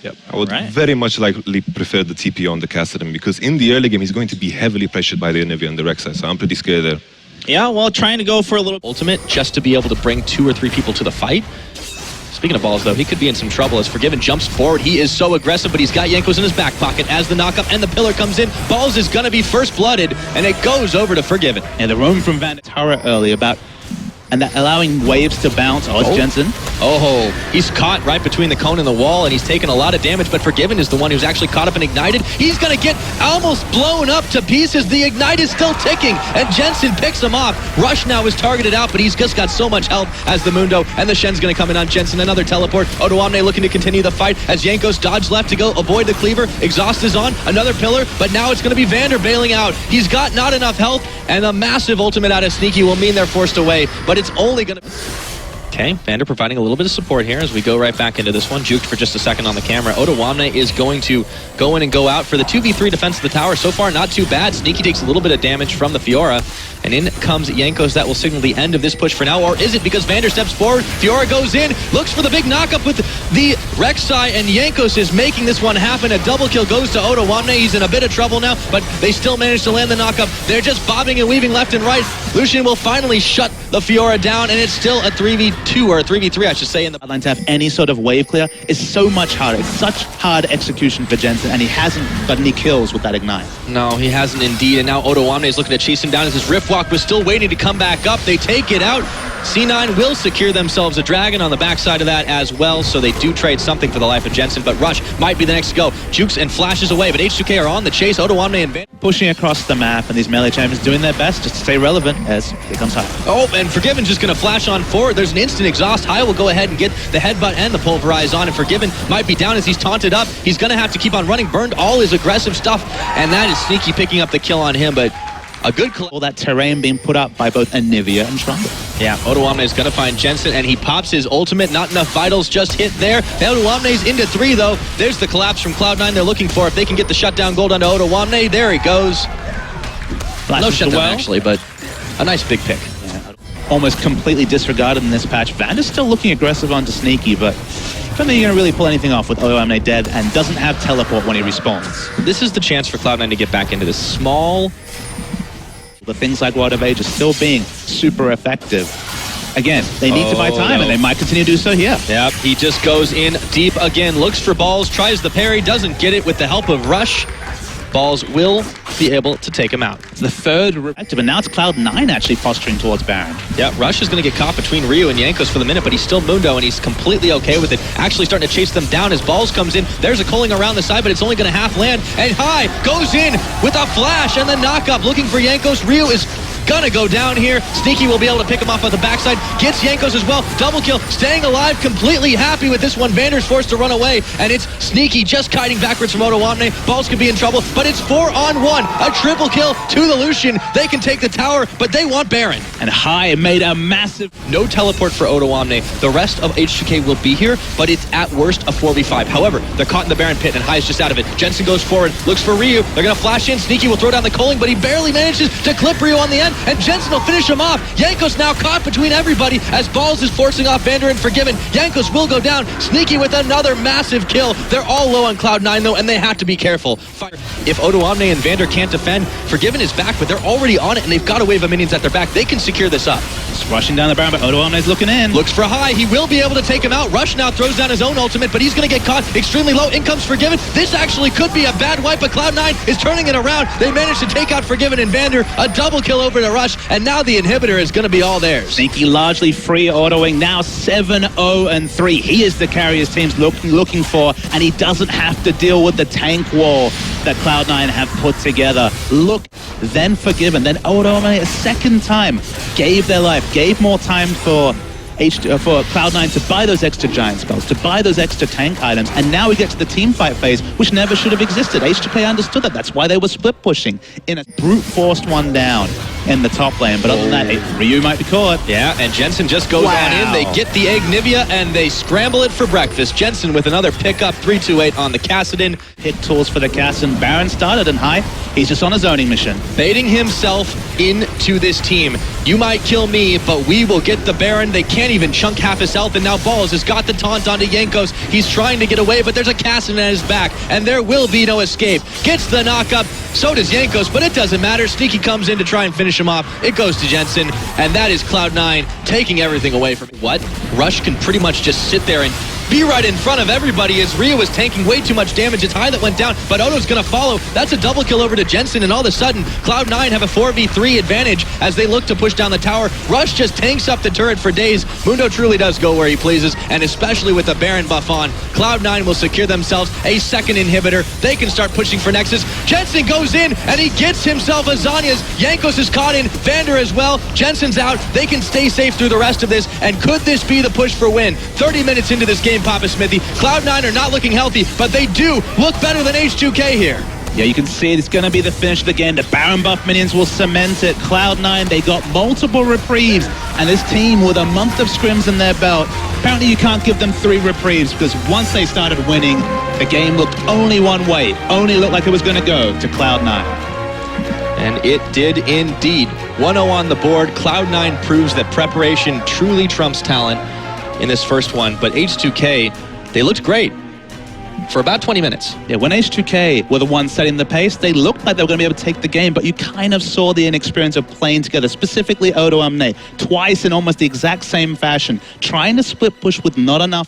Yep. I would very much likely prefer the TP on the Kassadin because in the early game he's going to be heavily pressured by the Anivia and the Rek'Sai, so I'm pretty scared there. Yeah, well, trying to go for a little ultimate just to be able to bring 2 or 3 people to the fight. Speaking of balls, though, he could be in some trouble as Forgiven jumps forward. He is so aggressive, but he's got Jankos in his back pocket as the knockup and the pillar comes in. Balls is going to be first-blooded, and it goes over to Forgiven. And the roam from Van Tara early about... And that allowing waves to bounce. Oh, it's Jensen. Oh, he's caught right between the cone and the wall, and he's taken a lot of damage, but Forgiven is the one who's actually caught up and ignited. He's going to get almost blown up to pieces. The ignite is still ticking, and Jensen picks him off. Rush now is targeted out, but he's just got so much health as the Mundo, and the Shen's going to come in on Jensen. Another teleport. Odoamne looking to continue the fight as Jankos dodge left to go avoid the cleaver. Exhaust is on. Another pillar, but now it's going to be Vander bailing out. He's got not enough health, and a massive ultimate out of Sneaky will mean they're forced away, but it's only going to... Okay, Vander providing a little bit of support here as we go right back into this one. Juked for just a second on the camera. Odoamne is going to go in and go out for the 2v3 defense of the tower. So far, not too bad. Sneaky takes a little bit of damage from the Fiora. And in comes Jankos. That will signal the end of this push for now. Or is it because Vander steps forward? Fiora goes in, looks for the big knockup with the Rek'Sai, and Jankos is making this one happen. A double kill goes to Odoamne. He's in a bit of trouble now, but they still manage to land the knockup. They're just bobbing and weaving left and right. Lucian will finally shut the Fiora down, and it's still a 3v2 or a 3v3, I should say. In the line to have any sort of wave clear is so much harder. It's such hard execution for Jensen, and he hasn't got any kills with that ignite. No, he hasn't indeed, and now Odoamne is looking to chase him down as his Rift Walk was still waiting to come back up. They take it out. C9 will secure themselves a dragon on the backside of that as well, so they do trade something for the life of Jensen, but Rush might be the next to go. Jukes and flashes away, but H2K are on the chase. Odoamne and Van pushing across the map, and these melee champions doing their best just to stay relevant as it comes high. Oh, and Forgiven's just going to flash on forward. There's an instant exhaust. High will go ahead and get the headbutt and the pulverize on, and Forgiven might be down as he's taunted up. He's going to have to keep on running, burned all his aggressive stuff, and that is Sneaky picking up the kill on him, but a good all that terrain being put up by both Anivia and Trundle. Yeah, Odoamne is going to find Jensen, and he pops his ultimate. Not enough vitals just hit there. Odoamne's into 3, though. There's the collapse from Cloud9 they're looking for. If they can get the shutdown gold onto Odoamne, there he goes. No shutdown, actually, but a nice big pick. Yeah. Almost completely disregarded in this patch. Vander's still looking aggressive onto Sneaky, but I don't think you're going to really pull anything off with Odoamne dead and doesn't have teleport when he respawns. This is the chance for Cloud9 to get back into this small... The things like Rod of Age are still being super effective. Again, they need to buy time, and they might continue to do so here. Yep, he just goes in deep again, looks for balls, tries the parry, doesn't get it with the help of Rush. Balls will be able to take him out. The third active, and now it's Cloud9 actually posturing towards Baron. Yeah, Rush is going to get caught between Ryu and Jankos for the minute, but he's still Mundo, and he's completely okay with it. Actually starting to chase them down as balls comes in. There's a culling around the side, but it's only going to half land. And High goes in with a flash and the knockup, looking for Jankos. Ryu is gonna go down here. Sneaky will be able to pick him off at the backside. Gets Jankos as well. Double kill. Staying alive. Completely happy with this one. Vander's forced to run away. And it's Sneaky just kiting backwards from Odoamne. Balls could be in trouble. But it's 4-on-1. A triple kill to the Lucian. They can take the tower, but they want Baron. And High made a massive... No teleport for Odoamne. The rest of H2K will be here, but it's at worst a 4v5. However, they're caught in the Baron pit, and High is just out of it. Jensen goes forward. Looks for Ryu. They're gonna flash in. Sneaky will throw down the culling, but he barely manages to clip Ryu on the end. And Jensen will finish him off. Jankos now caught between everybody as Balls is forcing off Vander and Forgiven. Jankos will go down. Sneaky with another massive kill. They're all low on Cloud9 though, and they have to be careful. If Odoamne and Vander can't defend, Forgiven is back, but they're already on it, and they've got a wave of minions at their back. They can secure this up. Just rushing down the Baron, but Odoamne's looking in. Looks for High. He will be able to take him out. Rush now throws down his own ultimate, but he's going to get caught extremely low. In comes Forgiven. This actually could be a bad wipe, but Cloud9 is turning it around. They managed to take out Forgiven and Vander. A double kill over to Rush, and now the inhibitor is going to be all theirs. Sneaky largely free autoing, now 7-0-3. He is the carrier's team's looking for, and he doesn't have to deal with the tank wall that Cloud9 have put together. Look, then Forgiven, then Odoamne a second time gave their life, gave more time for Cloud9 to buy those extra giant spells, to buy those extra tank items, and now we get to the team fight phase, which never should have existed. H2K understood that. That's why they were split pushing in a brute forced one down. in the top lane. But other than that, Ryu might be caught. Yeah, and Jensen just goes on in. They get the Ignivia and they scramble it for breakfast. Jensen with another pickup, 3-2-8 on the Kassadin. Hit tools for the Kassadin. Baron started in high. He's just on a zoning mission. Baiting himself into this team. You might kill me, but we will get the Baron. They can't even chunk half his health, and now Balls has got the taunt onto Jankos. He's trying to get away, but there's a Kassadin at his back, and there will be no escape. Gets the knockup, so does Jankos, but it doesn't matter. Sneaky comes in to try and finish him off. It goes to Jensen, and that is Cloud9 taking everything away from him. What? Rush can pretty much just sit there and be right in front of everybody as Rhea was tanking way too much damage. It's high that went down, but Odo's going to follow. That's a double kill over to Jensen, and all of a sudden, Cloud9 have a 4v3 advantage as they look to push down the tower. Rush just tanks up the turret for days. Mundo truly does go where he pleases, and especially with the Baron buff on, Cloud9 will secure themselves a second inhibitor. They can start pushing for Nexus. Jensen goes in, and he gets himself a Zhonya's. Jankos is caught in, Vander as well. Jensen's out. They can stay safe through the rest of this, and could this be the push for win? 30 minutes into this game, Papa Smithy. Cloud9 are not looking healthy, but they do look better than H2K here. Yeah, you can see it's going to be the finish of the game. The Baron buff minions will cement it. Cloud9, they got multiple reprieves, and this team with a month of scrims in their belt, apparently you can't give them 3 reprieves, because once they started winning, the game looked only one way. Only looked like it was going to go to Cloud9. And it did indeed. 1-0 on the board. Cloud9 proves that preparation truly trumps talent in this first one, but H2K, they looked great for about 20 minutes. Yeah, when H2K were the ones setting the pace, they looked like they were going to be able to take the game, but you kind of saw the inexperience of playing together, specifically Odo Amne, twice in almost the exact same fashion, trying to split push with not enough